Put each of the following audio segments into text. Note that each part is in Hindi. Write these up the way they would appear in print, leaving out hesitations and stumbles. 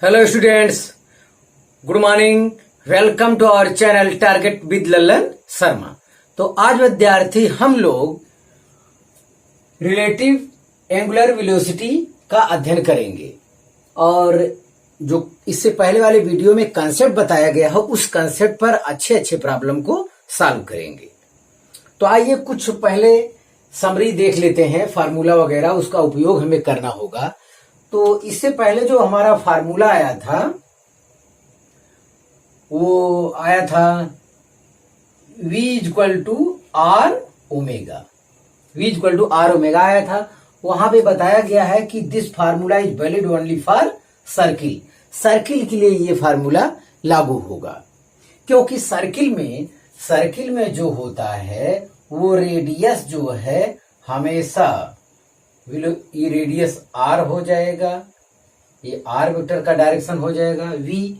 Hello students, good morning. Welcome to our channel target with Lallan Sharma. तो आज विद्यार्थी हम लोग रिलेटिव एंगुलर वेलोसिटी का अध्ययन करेंगे और जो इससे पहले वाले वीडियो में कंसेप्ट बताया गया है उस कंसेप्ट पर अच्छे अच्छे प्रॉब्लम को सॉल्व करेंगे। तो आइए कुछ पहले समरी देख लेते हैं, फार्मूला वगैरह उसका उपयोग हमें करना होगा। तो इससे पहले जो हमारा फार्मूला आया था वो आया था v equal to R omega. v equal to R omega आया था। वहां पे बताया गया है कि this formula is valid only for circle. Circle के लिए ये फार्मूला लागू होगा क्योंकि सर्किल में जो होता है वो रेडियस जो है हमेशा ये रेडियस आर हो जाएगा, ये आर वेक्टर का डायरेक्शन हो जाएगा v,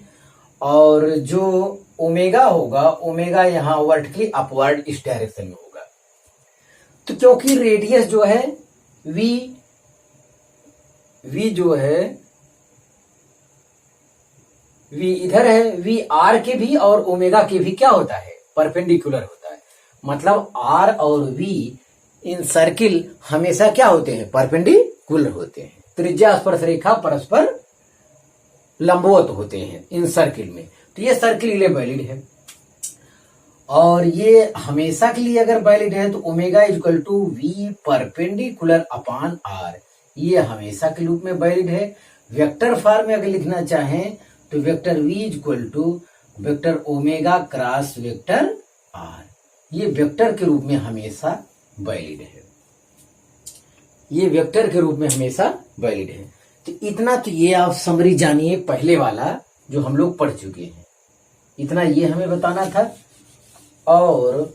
और जो ओमेगा होगा ओमेगा यहां वर्टिकली अपवर्ड इस डायरेक्शन में होगा। तो क्योंकि रेडियस जो है v जो है v इधर है, v आर के भी और ओमेगा के भी क्या होता है, परपेंडिकुलर होता है। मतलब आर और v इन सर्किल हमेशा क्या होते हैं, परपेंडिकुलर होते हैं। त्रिज्या स्पर्श रेखा परस्पर लंबवत होते हैं इन सर्किल में। तो ये सर्किल के लिए वैलिड है और ये हमेशा के लिए अगर वैलिड है तो omega equal to V perpendicular upon R, ये हमेशा के रूप में वैलिड है। वेक्टर फॉर्म में अगर लिखना चाहें तो vector V equal to vector omega cross vector R, ये वेक्टर के रूप में हमेशा वैलिड है। ये वेक्टर के रूप में हमेशा वैलिड है। तो इतना तो ये आप समरी जानिए, पहले वाला जो हम लोग पढ़ चुके हैं, इतना ये हमें बताना था। और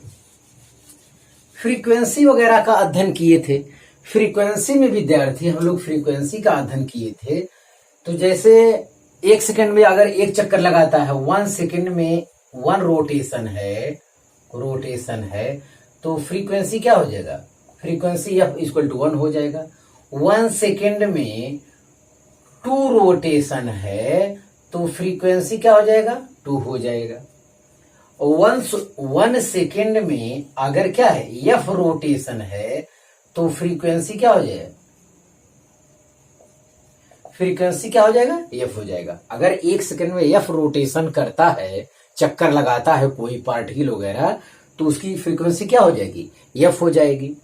फ्रीक्वेंसी वगैरह का अध्ययन किए थे। फ्रीक्वेंसी में विद्यार्थी हम लोग फ्रीक्वेंसी का अध्ययन किए थे। तो जैसे 1 सेकंड में अगर एक चक्कर लगाता है, 1 सेकंड में 1 रोटेशन है तो फ्रीक्वेंसी क्या हो जाएगा, फ्रीक्वेंसी एफ इक्वल टू 1 हो जाएगा। 1 सेकेंड में 2 रोटेशन है तो फ्रीक्वेंसी क्या हो जाएगा, 2 हो जाएगा। और 1 सेकेंड में अगर क्या है, एफ रोटेशन है तो फ्रीक्वेंसी क्या हो जाएगा, फ्रीक्वेंसी क्या हो जाएगा, एफ हो जाएगा। अगर 1 सेकेंड में एफ रोटेशन करता है, चक्कर लगाता है कोई पार्टिकल वगैरह, तो उसकी फ्रीक्वेंसी क्या हो जाएगी, एफ हो जाएगी।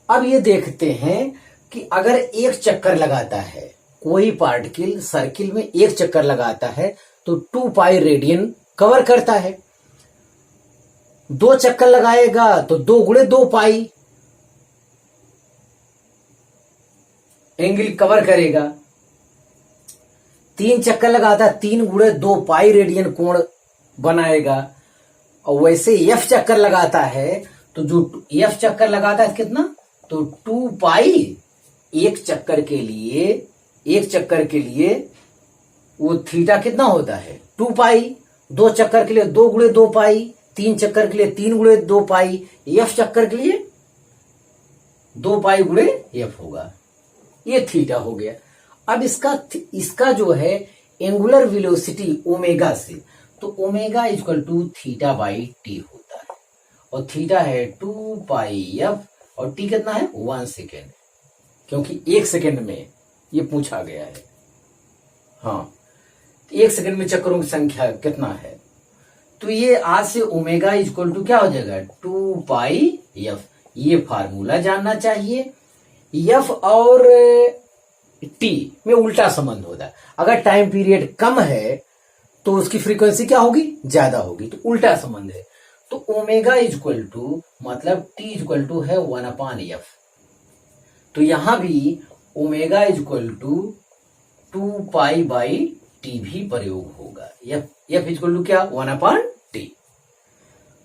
अब ये देखते हैं कि अगर एक चक्कर लगाता है कोई पार्टिकल सर्किल में, एक चक्कर लगाता है तो 2 पाई रेडियन कवर करता है। 2 चक्कर लगाएगा तो 2 गुणे 2 पाई एंगल कवर करेगा। 3 चक्कर लगाता है 3 गुणे 2 पाई रेडियन कोण बनाएगा। और वैसे एफ चक्कर लगाता है तो जो एफ चक्कर लगाता है कितना, तो 2 पाई एक चक्कर के लिए वो थीटा कितना होता है, 2 पाई। 2 चक्कर के लिए 2 गुणे 2 पाई, 3 चक्कर के लिए 3 गुणे 2 पाई, एफ चक्कर के लिए 2 पाई गुणे एफ होगा, ये थीटा हो गया। अब इसका जो है एंगुलर वेलोसिटी ओमेगा से, तो omega equal to theta by T होता है और थीटा है 2 पाई एफ और टी कितना है, 1 सेकेंड, क्योंकि 1 सेकेंड में ये पूछा गया है। हाँ, 1 सेकेंड में चक्करों की संख्या कितना है, तो ये आज से ओमेगा इक्वल टू क्या हो जाएगा, 2 पाई एफ। ये फार्मूला जानना चाहिए। एफ और टी में उल्टा संबंध होता है। अगर टाइम पीरियड कम है तो उसकी फ्रीक्वेंसी क्या होगी, ज्यादा होगी, तो उल्टा संबंध है। तो ओमेगा इक्वल टू मतलब टी इक्वल टू है 1 अपॉन एफ। तो यहां भी omega equal to 2 pi by T भी प्रयोग होगा। एफ इक्वल टू क्या, 1 अपॉन टी।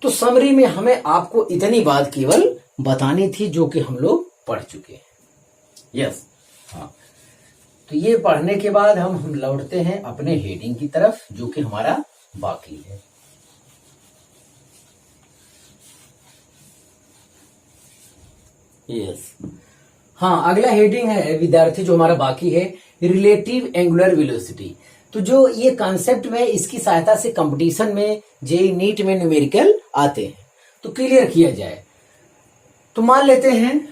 तो समरी में हमें आपको इतनी बात केवल बतानी थी जो कि हम लोग पढ़ चुके हैं। यस, हाँ। तो ये पढ़ने के बाद हम लौटते हैं अपने हेडिंग की तरफ जो कि हमारा बाकी है। यस, हाँ, अगला हेडिंग है विद्यार्थी जो हमारा बाकी है, रिलेटिव एंगुलर वेलोसिटी। तो जो ये कॉन्सेप्ट में इसकी सहायता से कंपटीशन में जेईई नीट में न्यूमेरिकल आते हैं, तो क्लियर किया जाए। तो मान लेते हैं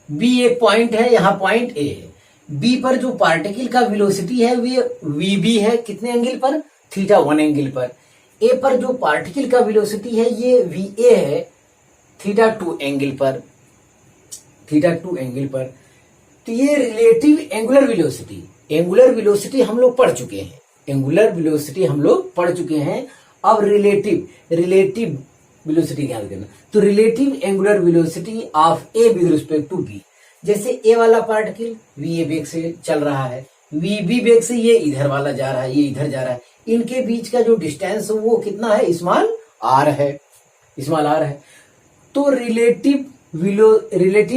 बी एक पॉइंट है, यहां पॉइंट ए है। बी पर जो पार्टिकल का वेलोसिटी है वो वी बी है, कितने एंगल पर, थीटा 1 एंगल पर। ए पर जो पार्टिकल का वेलोसिटी है ये वी ए है, थीटा 2 एंगल पर, थीटा 2 एंगल पर। तो ये relative angular velocity, angular velocity हम लोग पढ़ चुके हैं, एंगुलर वेलोसिटी हम लोग पढ़ चुके हैं। अब रिलेटिव वेलोसिटी याद करना। तो relative angular velocity of A with respect to B, जैसे ए वाला पार्टिकल वी ए वेग से चल रहा है, वी बी वेग से ये इधर वाला जा रहा है, ये इधर जा रहा है, इनके बीच का जो डिस्टेंस वो कितना है, स्मॉल आर है, स्मॉल आर है। तो relative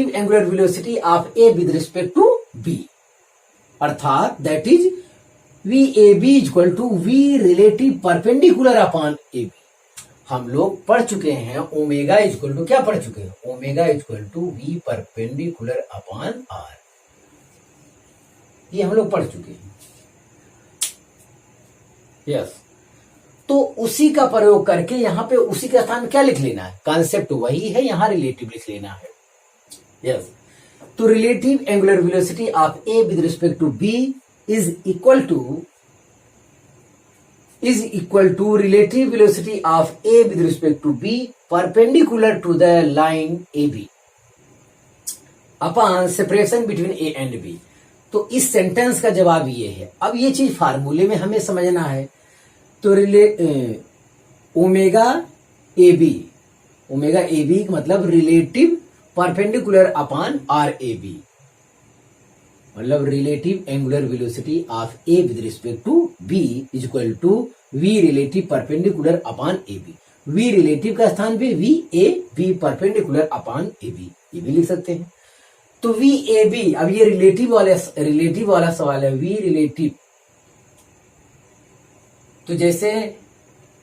angular velocity of A with respect to B, अर्थात that is V A B equal to V relative perpendicular upon A B. हम लोग पढ़ चुके हैं ओमेगा इक्वल टू, क्या पढ़ चुके हैं, omega equal to V perpendicular upon R, ये हम लोग पढ़ चुके हैं। यस, तो उसी का प्रयोग करके यहां पे उसी का स्थान क्या लिख लेना है, कॉन्सेप्ट वही है, यहां रिलेटिव लिख लेना है। यस, तो relative angular velocity of A with respect to B is equal to relative velocity of A with respect to B perpendicular to the line A B upon separation between A and B. तो इस सेंटेंस का जवाब ये है। अब ये चीज फार्मूले में हमें समझना है। तो ओमेगा ए बी मतलब relative perpendicular upon R A B, मतलब relative angular velocity of A with respect to B is equal to V relative perpendicular upon A B. V relative का स्थान पे V A B perpendicular upon A B, ये भी लिख सकते हैं। तो वी ए बी, अब ये रिलेटिव वाला सवाल है, वी रिलेटिव। तो जैसे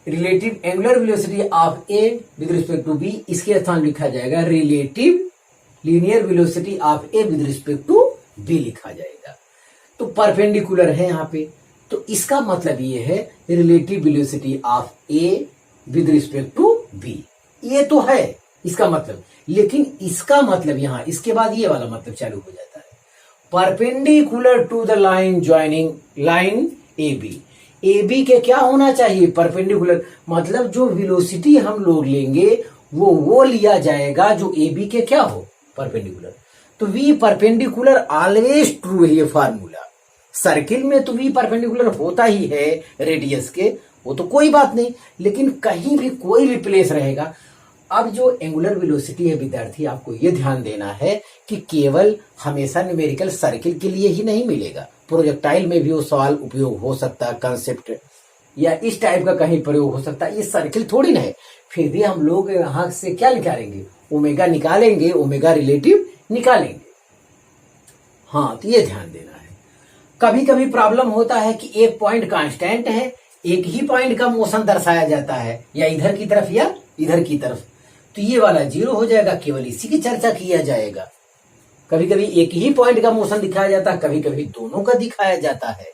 relative angular velocity of A with respect to B, इसके स्थान लिखा जाएगा relative linear velocity of A with respect to B लिखा जाएगा। तो परपेंडिकुलर है यहां पे, तो इसका मतलब ये है relative velocity of A with respect to B, ये तो है इसका मतलब। लेकिन इसका मतलब यहां इसके बाद ये वाला मतलब चालू हो जाता है, perpendicular to the line joining line A B. A B के क्या होना चाहिए, परपेंडिकुलर, मतलब जो वेलोसिटी हम लोग लेंगे वो लिया जाएगा जो ए बी के क्या हो, परपेंडिकुलर। तो वी परपेंडिकुलर ऑलवेज ट्रू है ये फार्मूला। सर्किल में तो वी परपेंडिकुलर होता ही है रेडियस के, वो तो कोई बात नहीं, लेकिन कहीं भी कोई भी प्लेस रहेगा। अब जो एंगुलर वेलोसिटी है विद्यार्थी, आपको ये ध्यान देना है कि केवल हमेशा न्यूमेरिकल सर्किल के लिए ही नहीं मिलेगा, प्रोजेक्टाइल में भी वो सवाल उपयोग हो सकता है, कंसेप्ट या इस टाइप का कहीं प्रयोग हो सकता है। ये सर्किल थोड़ी ना है, फिर भी हम लोग यहां से क्या निकालेंगे, ओमेगा निकालेंगे, ओमेगा रिलेटिव निकालेंगे। हाँ, तो ये ध्यान देना है। कभी कभी प्रॉब्लम होता है कि एक पॉइंट कांस्टेंट है, एक ही पॉइंट का मोशन दर्शाया जाता है, या इधर की तरफ या इधर की तरफ, तो ये वाला 0 हो जाएगा, केवल इसी की चर्चा किया जाएगा। कभी कभी एक ही पॉइंट का मोशन दिखाया जाता है, कभी कभी दोनों का दिखाया जाता है।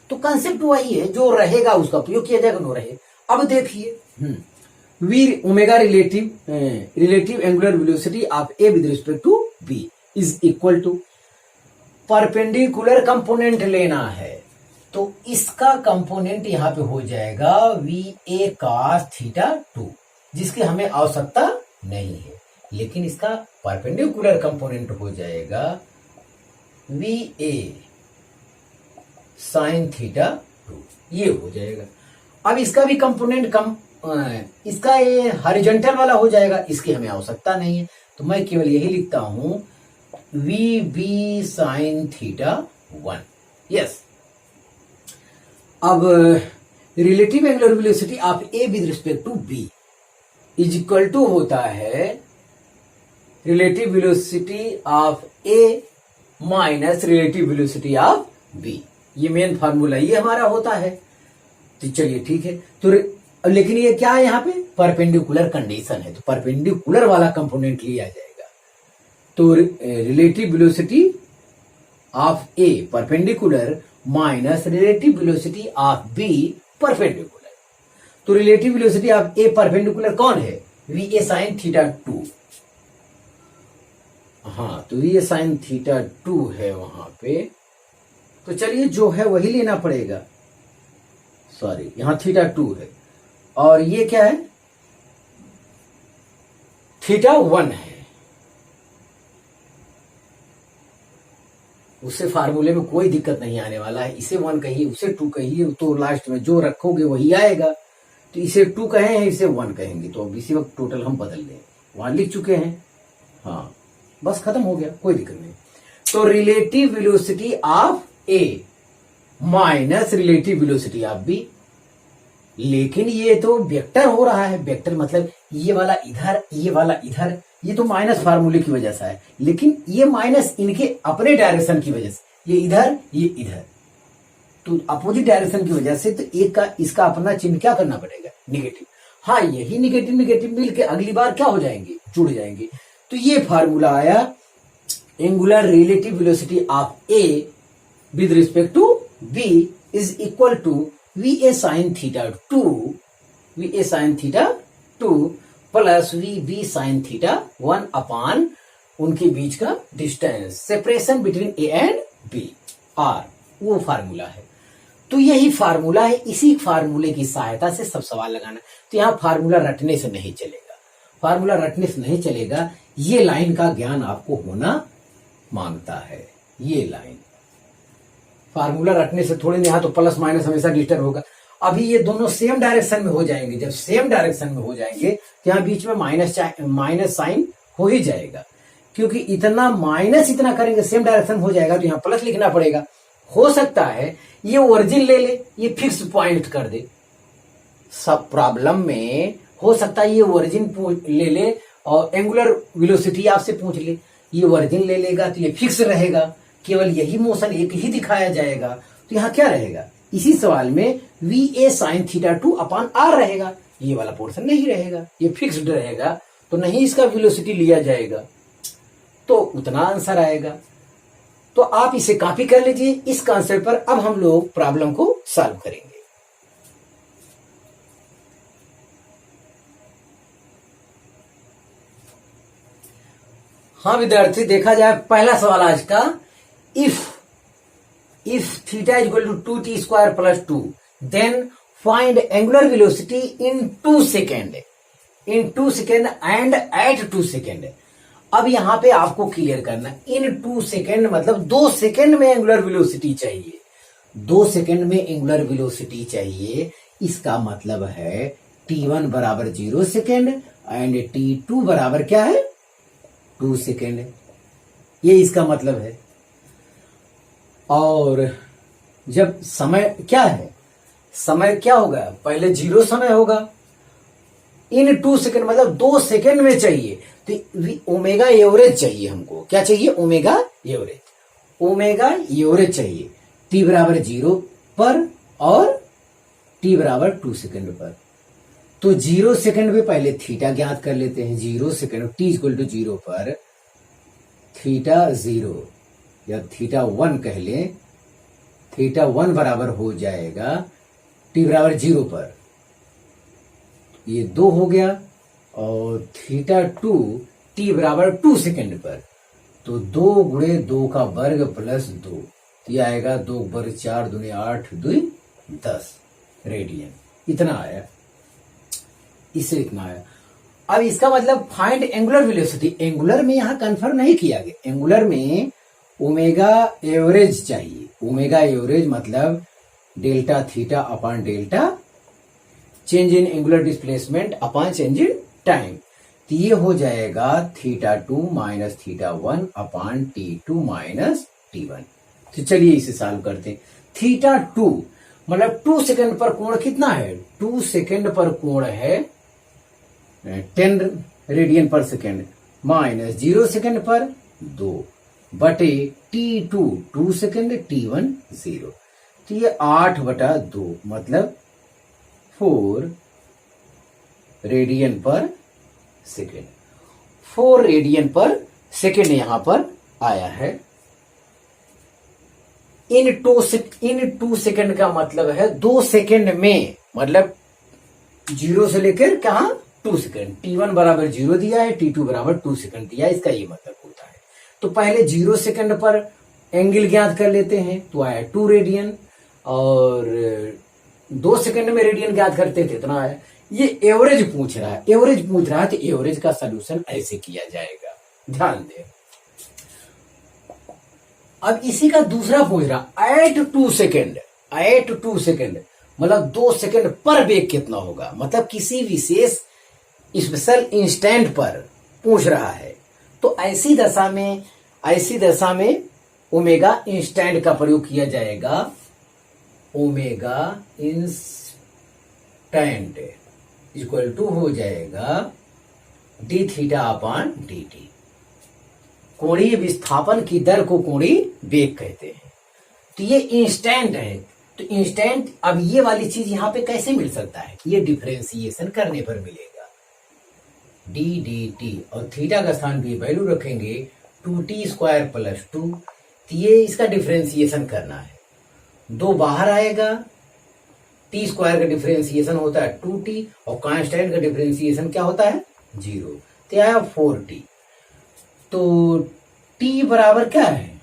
तो कंसेप्ट वही है, जो रहेगा उसका उपयोग किया जाएगा, नो रहे। अब देखिए V omega relative angular velocity of A with respect to B is equal to, perpendicular component लेना है, तो इसका कंपोनेंट यहां पे हो जाएगा वी ए कॉस थीटा 2, जिसकी हमें आवश्यकता नहीं है, लेकिन इसका परपेंडिकुलर कंपोनेंट हो जाएगा वी ए साइन थीटा 2, ये हो जाएगा। अब इसका भी कंपोनेंट इसका ये हॉरिजॉन्टल वाला हो जाएगा, इसकी हमें आवश्यकता नहीं है, तो मैं केवल यही लिखता हूं V B sine theta 1। Yes, अब relative angular velocity of A with respect to B is equal to होता है relative velocity of A minus relative velocity of B. ये मेन फार्मूला ये हमारा होता है। तो चलिए ठीक है, तो लेकिन ये क्या है, यहाँ पे परपेंडिकुलर कंडीशन है, तो परपेंडिकुलर वाला कंपोनेंट लिया जाएगा। तो relative velocity of A perpendicular minus relative velocity of B perpendicular. तो relative velocity of A perpendicular कौन है? V A sine theta 2। हाँ, तो वी ए साइन थीटा 2 है वहां पे। तो चलिए जो है वही लेना पड़ेगा। सॉरी, यहां थीटा 2 है और ये क्या है? थीटा 1 है। उससे फार्मूले में कोई दिक्कत नहीं आने वाला है। इसे 1 कहिए, उसे 2 कहिए, तो लास्ट में जो रखोगे वही आएगा। तो इसे 2 कहे हैं, इसे 1 कहेंगे, तो अब इसी वक्त टोटल हम बदल लें। वहां लिख चुके हैं। हाँ, बस खत्म हो गया, कोई दिक्कत नहीं। तो relative velocity of A minus relative velocity of B. लेकिन ये तो वेक्टर हो रहा है। वेक्टर मतलब ये वाला इधर, ये वाला इधर, ये तो माइनस फार्मूले की वजह से है। लेकिन ये माइनस इनके अपने डायरेक्शन की वजह से, ये इधर, ये इधर, तो अपोजिट डायरेक्शन की वजह से, तो एक का इसका अपना चिन्ह क्या करना पड़ेगा? निगेटिव। हाँ, यही निगेटिव निगेटिव मिलके अगली बार क्या हो जाएंगे? जुड़ जाएंगे। तो ये फार्मूला आया angular relative velocity of A with respect to B is equal to V A sine theta 2, V A sine theta 2 plus V B sine theta 1 upon उनके बीच का distance, separation between A and B, R, वो फार्मूला है। तो यही फार्मूला है। इसी फार्मूले की सहायता से सब सवाल लगाना। तो यहां फार्मूला रटने से नहीं चलेगा, फार्मूला रटने से नहीं चलेगा। ये लाइन का ज्ञान आपको होना मांगता है। ये लाइन फार्मूला रटने से थोड़ी नहीं, यहां तो प्लस माइनस हमेशा डिस्टर्ब होगा। अभी ये दोनों सेम डायरेक्शन में हो जाएंगे। जब सेम डायरेक्शन में हो जाएंगे तो यहां बीच में माइनस साइन हो ही जाएगा, क्योंकि इतना माइनस इतना करेंगे, सेम डायरेक्शन हो जाएगा, तो यहां प्लस लिखना पड़ेगा। हो सकता है ये ओरिजिन ले ले, ये फिक्स पॉइंट कर दे। सब प्रॉब्लम में हो सकता है ये ओरिजिन ले ले और एंगुलर वेलोसिटी आपसे पूछ ले। ये ओरिजिन ले लेगा तो ये फिक्स रहेगा, केवल यही मोशन एक ही दिखाया जाएगा। तो यहां क्या रहेगा? इसी सवाल में V A sine theta 2 upon R रहेगा। ये वाला पोर्शन नहीं रहेगा, ये फिक्स्ड रहेगा, तो नहीं इसका वेलोसिटी लिया जाएगा, तो उतना आंसर आएगा। तो आप इसे कॉपी कर लीजिए। इस कॉन्सेप्ट पर अब हम लोग प्रॉब्लम को सॉल्व करेंगे। हाँ विद्यार्थी, देखा जाए पहला सवाल आज का, if theta is equal to 2t square plus 2 then find angular velocity in 2 second and at 2 second. अब यहां पे आपको क्लियर करना, इन 2 सेकेंड मतलब 2 सेकेंड में एंगुलर वेलोसिटी चाहिए। 2 सेकेंड में एंगुलर वेलोसिटी चाहिए, इसका मतलब है t1 बराबर 0 सेकेंड एंड t2 बराबर क्या है? 2 सेकेंड। ये इसका मतलब है। और जब समय क्या है, समय क्या होगा? पहले 0 समय होगा। इन 2 सेकेंड मतलब 2 सेकेंड में चाहिए, तो ओमेगा एवरेज चाहिए हमको। क्या चाहिए? Omega average. ओमेगा एवरेज चाहिए t बराबर 0 पर और t बराबर 2 सेकेंड पर। तो 0 सेकेंड में पहले थीटा ज्ञात कर लेते हैं। 0 सेकेंड t इक्वल टू 0 पर थीटा 0 या थीटा 1 कह लें, थीटा 1 बराबर हो जाएगा t बराबर 0 पर, ये 2 हो गया, और थीटा 2 t बराबर 2 सेकेंड पर, तो 2 गुणे 2 का वर्ग प्लस 2, ये आएगा 2 वर्ग 4 दूनी 8 2 10 रेडियन। इतना आया, इससे इतना आया। अब इसका मतलब फाइंड एंगुलर वेलोसिटी। एंगुलर में यहां कंफर्म नहीं किया गया। एंगुलर में ओमेगा एवरेज चाहिए। ओमेगा एवरेज मतलब delta theta upon delta change in angular displacement upon change in time. तो ये हो जाएगा theta 2 minus theta 1 upon t2 minus t1। तो चलिए इसे सॉल्व करते हैं। थीटा 2 मतलब 2 सेकंड पर कोण कितना है? 2 सेकंड पर कोण है 10 रेडियन पर सेकंड, माइनस 0 सेकंड पर 2 बटे t2 2 सेकंड, t1 0। तो ये 8 बटा 2 मतलब 4 रेडियन पर सेकेंड। 4 रेडियन पर सेकेंड यहां पर आया है। इन टू सेकेंड का मतलब है 2 सेकेंड में, मतलब 0 से लेकर कहा 2 सेकेंड। T1 बराबर 0 दिया है, T2 बराबर 2 सेकेंड दिया है, इसका ये मतलब होता है। तो पहले 0 सेकेंड पर एंगल ज्ञात कर लेते हैं, तो आया 2 रेडियन, और 2 सेकेंड में रेडियन ज्ञात करते थे, इतना आया। ये एवरेज पूछ रहा है, एवरेज पूछ रहा है, तो एवरेज का सोल्यूशन ऐसे किया जाएगा, ध्यान दें। अब इसी का दूसरा पूछ रहा, एट 2 सेकेंड, एट 2 सेकेंड मतलब 2 सेकेंड पर वेग कितना होगा, मतलब किसी विशेष स्पेशल इंस्टेंट पर पूछ रहा है। तो ऐसी दशा में ओमेगा इंस्टेंट का प्रयोग किया जाएगा। ओमेगा इंस्टेंट इक्वल टू हो जाएगा D theta upon D T. कोणीय विस्थापन की दर को कोणीय वेग कहते हैं। तो ये इंस्टेंट है, तो इंस्टेंट, अब ये वाली चीज यहां पे कैसे मिल सकता है, ये डिफरेंशिएशन करने पर मिलेगा। डी डी टी और थीटा का स्थान भी वैल्यू रखेंगे 2t² + 2। तो ये इसका डिफरेंशिएशन करना है, 2 बाहर आएगा, t² का डिफरेंशिएशन होता है 2t और कांस्टेंट का डिफरेंशिएशन क्या होता है 0, तो आया 4t। तो t बराबर क्या है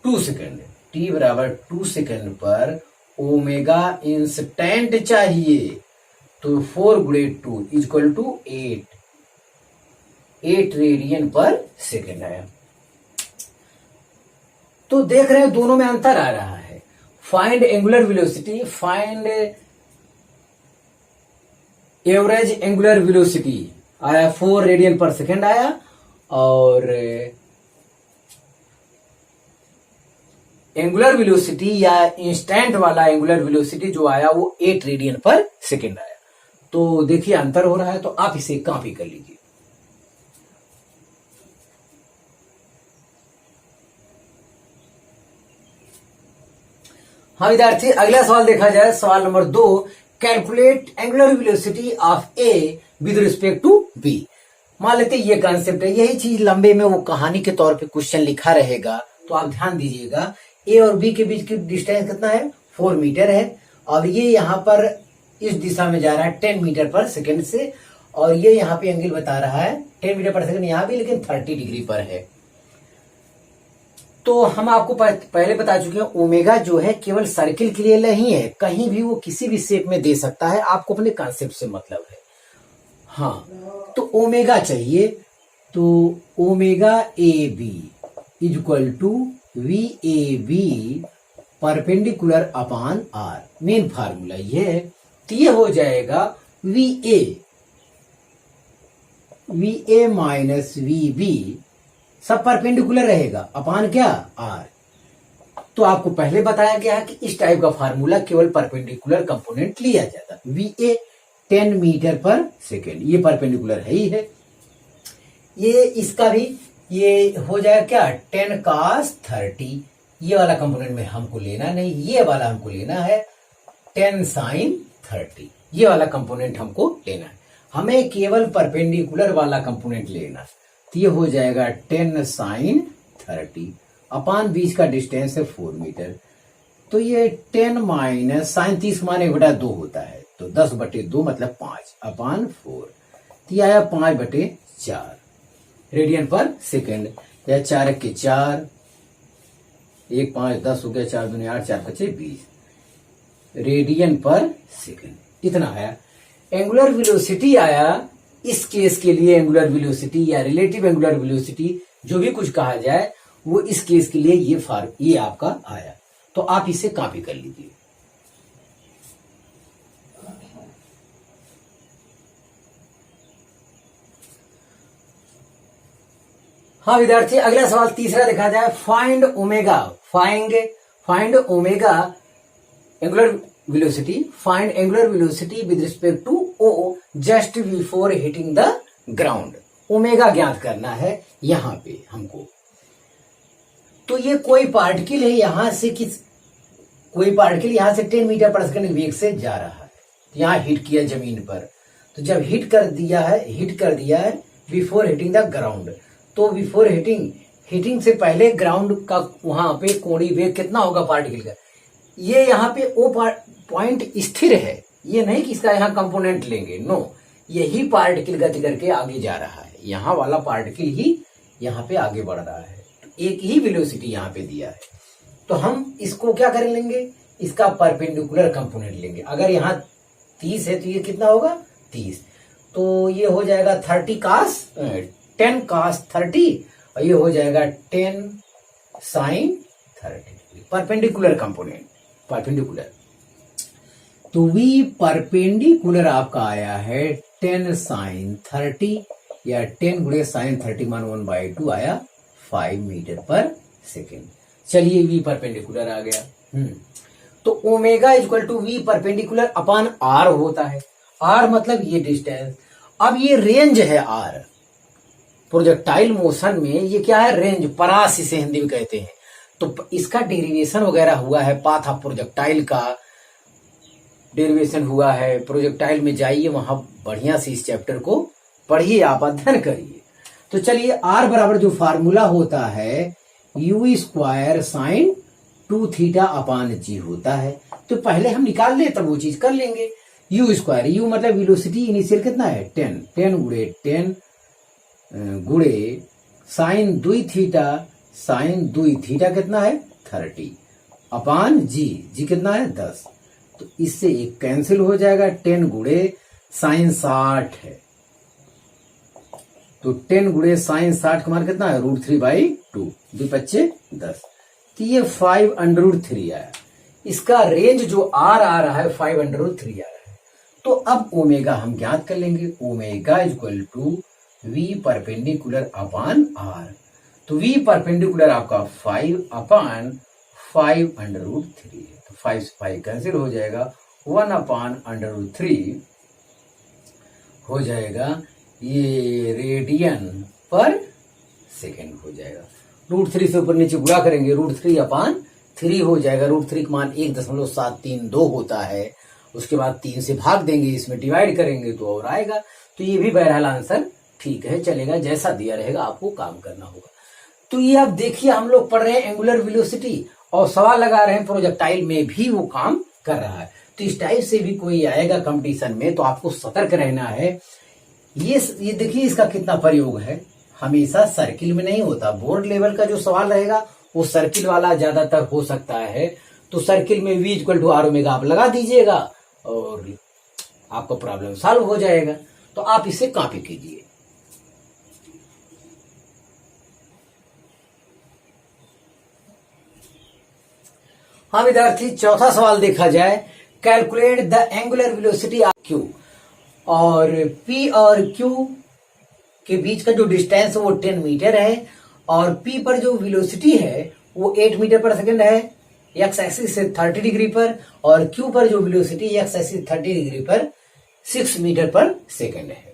2 सेकेंड, t बराबर 2 सेकेंड पर ओमेगा इंस्टेंट चाहिए, तो 4 × 2 = 8 रेडियन पर सेकेंड आया। तो देख रहे हैं दोनों में अंतर आ रहा है। Find angular velocity, find average angular velocity आया 4 रेडियन पर सेकेंड आया, और एंगुलर वेलोसिटी या इंस्टेंट वाला एंगुलर वेलोसिटी जो आया वो 8 रेडियन पर सेकेंड आया। तो देखिए अंतर हो रहा है, तो आप इसे कॉपी कर लीजिए। हाँ विद्यार्थी, अगला सवाल देखा जाए, सवाल नंबर 2, calculate angular velocity of A with respect to B. मान लेते ये कॉन्सेप्ट है, यही चीज लंबे में वो कहानी के तौर पे क्वेश्चन लिखा रहेगा, तो आप ध्यान दीजिएगा। ए और बी के बीच की डिस्टेंस कितना है 4 मीटर है, और ये यहाँ पर इस दिशा में जा रहा है 10 मीटर पर सेकेंड से, और ये यहाँ पे एंगल बता रहा है 10 मीटर पर सेकेंड यहाँ भी, लेकिन 30 डिग्री पर है। तो हम आपको पहले बता चुके हैं, ओमेगा जो है केवल सर्किल के लिए नहीं है, कहीं भी वो किसी भी शेप में दे सकता है, आपको अपने कॉन्सेप्ट से मतलब है। हाँ, तो ओमेगा चाहिए, तो omega A B = VAB perpendicular upon R, main formula ये है। तो ये हो जाएगा VA - VB सब परपेंडिकुलर रहेगा, अपान क्या R। तो आपको पहले बताया गया है कि इस टाइप का फार्मूला केवल परपेंडिकुलर कंपोनेंट लिया जाता है। VA 10 मीटर पर सेकेंड, ये परपेंडिकुलर है ही है। ये इसका भी ये हो जाएगा क्या 10 cos 30, ये वाला कंपोनेंट में हमको लेना नहीं, ये वाला हमको लेना है 10 sin 30, ये वाला कंपोनेंट हमको लेना है। हमें केवल परपेंडिकुलर वाला कंपोनेंट लेना, तो ये हो जाएगा 10 sin 30 अपान बीच का डिस्टेंस है 4 मीटर। तो ये 10 - sin 30 माने 1/2 होता है, तो 10/2 मतलब 5 अपान 4, तो आया 5/4 रेडियन पर सेकेंड, या 4 के 4, 1 5 10 हो गया, 4 दूनी 8, 4 5 20 रेडियन पर सेकेंड, इतना आया। एंगुलर वेलोसिटी आया, इस केस के लिए एंगुलर वेलोसिटी या रिलेटिव एंगुलर वेलोसिटी जो भी कुछ कहा जाए, वो इस केस के लिए ये आपका आया। तो आप इसे कॉपी कर लीजिए। हाँ विद्यार्थी, अगला सवाल तीसरा देखा जाए, find omega, find omega angular velocity, find angular velocity with respect to O just before hitting the ground. Omega ज्ञात करना है यहां पे हमको। तो ये कोई पार्टिकल है, यहां से कोई पार्टिकल यहां से 10 मीटर पर सेकंड वेग से जा रहा है, यहां हिट किया जमीन पर। तो जब हिट कर दिया है बिफोर हिटिंग द ग्राउंड, तो बिफोर हिटिंग हिटिंग से पहले ग्राउंड का वहां पे कोणीय वेग कितना होगा पार्टिकल का, ये यहाँ पे ओ पॉइंट स्थिर है, ये नहीं कि इसका यहाँ कंपोनेंट लेंगे, नो, यही पार्टिकल गति करके आगे जा रहा है, यहाँ वाला पार्टिकल ही यहाँ पे आगे बढ़ रहा है, तो एक ही वेलोसिटी यहाँ पे दिया है। तो हम इसको क्या कर लेंगे, इसका परपेंडिकुलर कंपोनेंट लेंगे। अगर यहाँ 30 है तो ये कितना होगा 30, तो ये हो जाएगा 10 cos 30 और ये हो जाएगा 10 sin 30, परपेंडिकुलर कंपोनेंट, परपेंडिकुलर। तो वी परपेंडिकुलर आपका आया है 10 sin 30 या 10 गुणे sin 30 मान 1/2 आया 5 मीटर पर सेकेंड। चलिए वी परपेंडिकुलर आ गया। तो omega equal to V perpendicular upon R होता है। आर मतलब ये डिस्टेंस। अब ये रेंज है आर, प्रोजेक्टाइल मोशन में ये क्या है, रेंज, परास इसे हिंदी में कहते हैं। तो इसका डेरिवेशन वगैरह हुआ है, पाथ ऑफ प्रोजेक्टाइल का डेरिवेशन हुआ है। प्रोजेक्टाइल में जाइए, वहां बढ़िया से इस चैप्टर को पढ़िए, आप अध्ययन करिए। तो चलिए आर बराबर जो फार्मूला होता है U square sine 2 theta upon G होता है। तो पहले हम निकाल ले तब वो चीज कर लेंगे। यू स्क्वायर, यू मतलब वेलोसिटी इनिशियल कितना है 10 गुणे 10 गुणे साइन 2 थीटा, साइन 2 थीटा कितना है 30 अपान जी, जी कितना है 10। तो इससे एक कैंसिल हो जाएगा, 10 गुणे साइन 60 है, तो 10 गुणे साइन 60 का मान कितना है √3/2, 2 पच्चे 10। तो ये 5√3 आया। इसका रेंज जो आर आ रहा है 5√3 आ रहा है। तो अब ओमेगा हम ज्ञात कर लेंगे, omega equal to V perpendicular upon R. तो वी परपेंडिकुलर आपका 5 अपान 5√3 है, तो 5 से 5 कैंसिल हो जाएगा, 1 अपान √3 हो जाएगा, ये रेडियन पर सेकेंड हो जाएगा। √3 से ऊपर नीचे गुणा करेंगे, √3 अपान 3 हो जाएगा। √3 का मान 1.732 होता है। उसके बाद 3 से भाग देंगे, इसमें डिवाइड करेंगे तो और आएगा। तो ये भी बहरहाल आंसर ठीक है, चलेगा, जैसा दिया रहेगा आपको काम करना होगा। तो ये आप देखिए, हम लोग पढ़ रहे हैं एंगुलर वेलोसिटी और सवाल लगा रहे हैं प्रोजेक्टाइल में भी वो काम कर रहा है। तो इस टाइप से भी कोई आएगा कंपटीशन में तो आपको सतर्क रहना है। ये देखिए इसका कितना प्रयोग है, हमेशा सर्किल में नहीं होता। बोर्ड लेवल का जो सवाल रहेगा वो सर्किल वाला ज्यादातर हो सकता है। तो सर्किल में v equal to R omega आप लगा दीजिएगा और आपका प्रॉब्लम सॉल्व हो जाएगा। तो आप इसे कॉपी कीजिए। हाँ विद्यार्थी, चौथा सवाल देखा जाए, calculate the angular velocity of Q. और P और Q के बीच का जो डिस्टेंस है वो 10 मीटर है और P पर जो वेलोसिटी है वो 8 मीटर पर सेकंड है एक्स एक्सिस से 30 डिग्री पर, और Q पर जो वेलोसिटी एक्स एक्सिस 30 डिग्री पर 6 मीटर पर सेकंड है।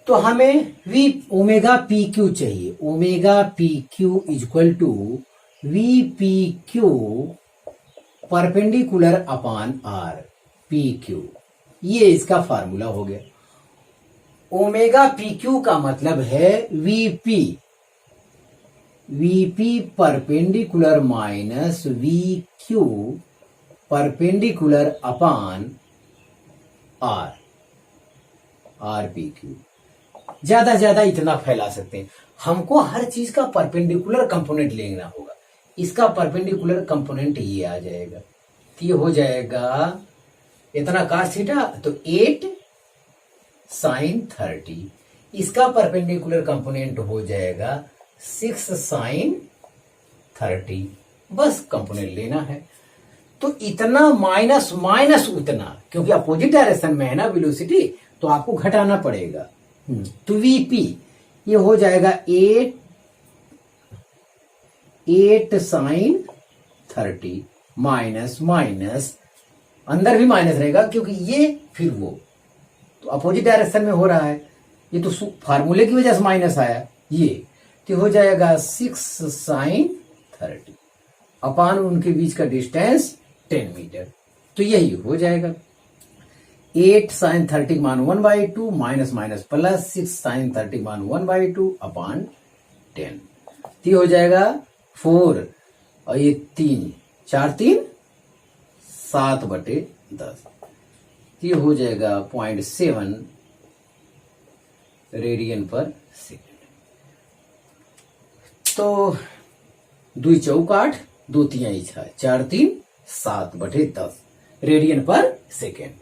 तो हमें V ओमेगा पी क्यू चाहिए। Omega P Q equal to V P Q perpendicular upon R P Q, ये इसका फार्मूला हो गया। ओमेगा पी क्यू का मतलब है VP, VP perpendicular minus V Q perpendicular upon R, R P Q. ज्यादा ज्यादा इतना फैला सकते हैं। हमको हर चीज का परपेंडिकुलर कंपोनेंट लेना होगा। इसका परपेंडिकुलर कंपोनेंट ये आ जाएगा, तो ये हो जाएगा इतना cos थीटा, तो 8 sin 30। इसका परपेंडिकुलर कंपोनेंट हो जाएगा 6 sin 30। बस कंपोनेंट लेना है। तो इतना माइनस माइनस उतना, क्योंकि अपोजिट डायरेक्शन में है ना वेलोसिटी, तो आपको घटाना पड़ेगा। तो वीपी ये हो जाएगा 8 sin 30 माइनस माइनस, अंदर भी माइनस रहेगा क्योंकि ये फिर वो तो अपोजिट डायरेक्शन में हो रहा है। ये तो फार्मूले की वजह से माइनस आया ये, तो हो जाएगा 6 sin 30 अपान उनके बीच का डिस्टेंस 10 मीटर। तो यही हो जाएगा 8 sin 30 मान 1/2 माइनस माइनस प्लस 6 sin 30 मान 1/2 अपान 10, तो ये हो जाएगा 4 और ये 3, 4 3 7/10, ये हो जाएगा 0.7 रेडियन पर सेकेंड। तो 2 चौक 8, 2 3 6, 4 3 7/10 रेडियन पर सेकेंड।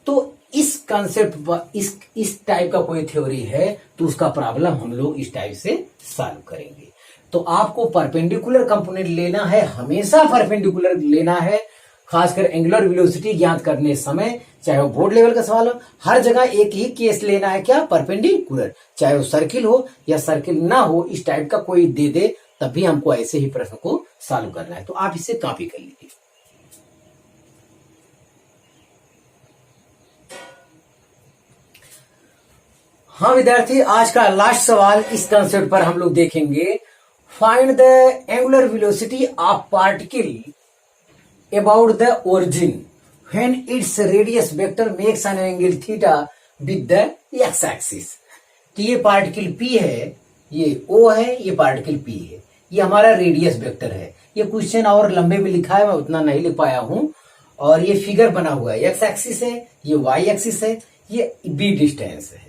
तो इस कंसेप्ट पर इस टाइप का कोई थ्योरी है तो उसका प्रॉब्लम हम लोग इस टाइप से सॉल्व करेंगे। तो आपको परपेंडिकुलर कंपोनेंट लेना है, हमेशा परपेंडिकुलर लेना है, खासकर एंगुलर वेलोसिटी ज्ञात करने समय, चाहे वो बोर्ड लेवल का सवाल हो, हर जगह एक ही केस लेना है, क्या, परपेंडिकुलर, चाहे वो सर्किल हो या सर्किल ना हो, इस टाइप का कोई दे दे तब भी हमको ऐसे ही प्रश्न को सॉल्व करना है। तो आप इसे कॉपी कर लीजिए। हाँ विद्यार्थी, आज का लास्ट सवाल इस कंसेप्ट पर हम लोग देखेंगे। Find the angular velocity of particle about the origin when its radius vector makes an angle theta with the x axis. तो ये पार्टिकल P है, ये O है, ये पार्टिकल P है, ये हमारा रेडियस वेक्टर है। ये क्वेश्चन और लंबे में लिखा है, मैं उतना नहीं लिख पाया हूं। और ये फिगर बना हुआ है, एक्स एक्सिस है, ये वाई एक्सिस है, ये बी डिस्टेंस है,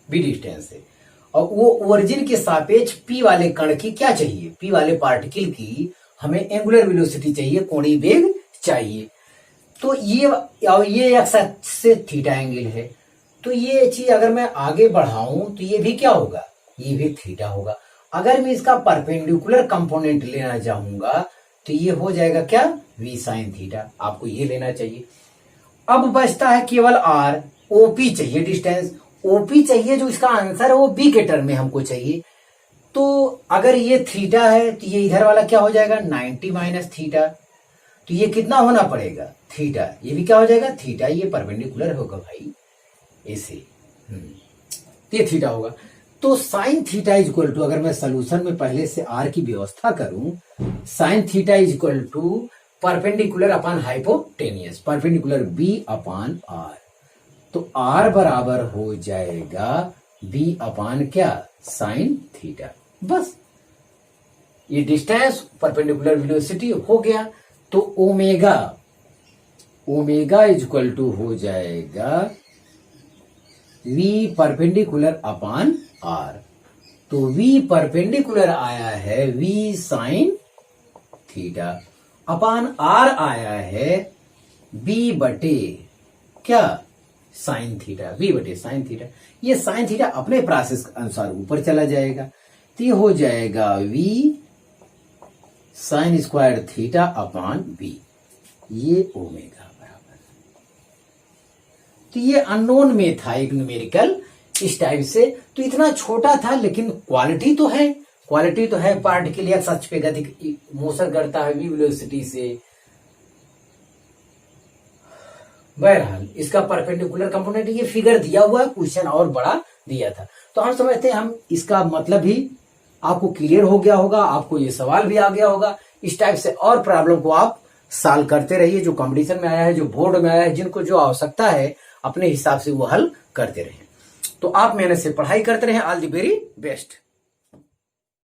बी डिस्टेंस है। और वो ओरिजिन के सापेक्ष P वाले कण की क्या चाहिए, P वाले पार्टिकल की हमें एंगुलर वेलोसिटी चाहिए, कोणीय वेग चाहिए। तो ये एक्स एक्सिस से थीटा एंगल है। तो ये चीज अगर मैं आगे बढ़ाऊं तो ये भी क्या होगा, ये भी थीटा होगा। अगर मैं इसका परपेंडिकुलर कंपोनेंट लेना चाहूंगा तो ये हो जाएगा क्या, v sin थीटा। आपको ये लेना चाहिए। अब बचता है केवल r, OP चाहिए, डिस्टेंस OP चाहिए, जो इसका आंसर है वो b के टर्म में हमको चाहिए। तो अगर ये थीटा है तो ये इधर वाला क्या हो जाएगा, 90 माइनस थीटा। तो ये कितना होना पड़ेगा, थीटा, ये भी क्या हो जाएगा, थीटा। ये परपेंडिकुलर होगा भाई ऐसे, ये थीटा होगा। तो sine theta is equal to, अगर मैं सोल्यूशन में पहले से आर की व्यवस्था करूं, sine theta is equal to perpendicular upon hypotenuse, perpendicular B upon R. तो आर बराबर हो जाएगा बी अपॉन क्या, साइन थीटा। बस ये डिस्टेंस, परपेंडिकुलर वेलोसिटी हो गया। तो ओमेगा इज इक्वल टू हो जाएगा v परपेंडिकुलर अपॉन r। तो v परपेंडिकुलर आया है v sine theta, upon r आया है b बटे क्या, साइन थीटा, v बटे साइन थीटा। ये साइन थीटा अपने प्रोसेस के अनुसार ऊपर चला जाएगा, तो ये हो जाएगा v sine square theta upon b, ये ओमेगा बराबर। तो ये अननोन में था एक न्यूमेरिकल इस टाइप से। तो इतना छोटा था लेकिन क्वालिटी तो है, क्वालिटी तो है। पार्टिकल एक्स अक्ष पे गति मोशन करता है v वेलोसिटी से। बहरहाल इसका परपेंडिकुलर कंपोनेंट ये फिगर दिया हुआ है, क्वेश्चन और बड़ा दिया था। तो हम समझते हैं हम इसका मतलब भी आपको क्लियर हो गया होगा, आपको ये सवाल भी आ गया होगा। इस टाइप से और प्रॉब्लम को आप सॉल्व करते रहिए, जो कंपटीशन में आया है, जो बोर्ड में आया है, जिनको जो आवश्यकता है अपने हिसाब से वो हल करते रहे। तो आप मेहनत से पढ़ाई करते रहे। All the very best.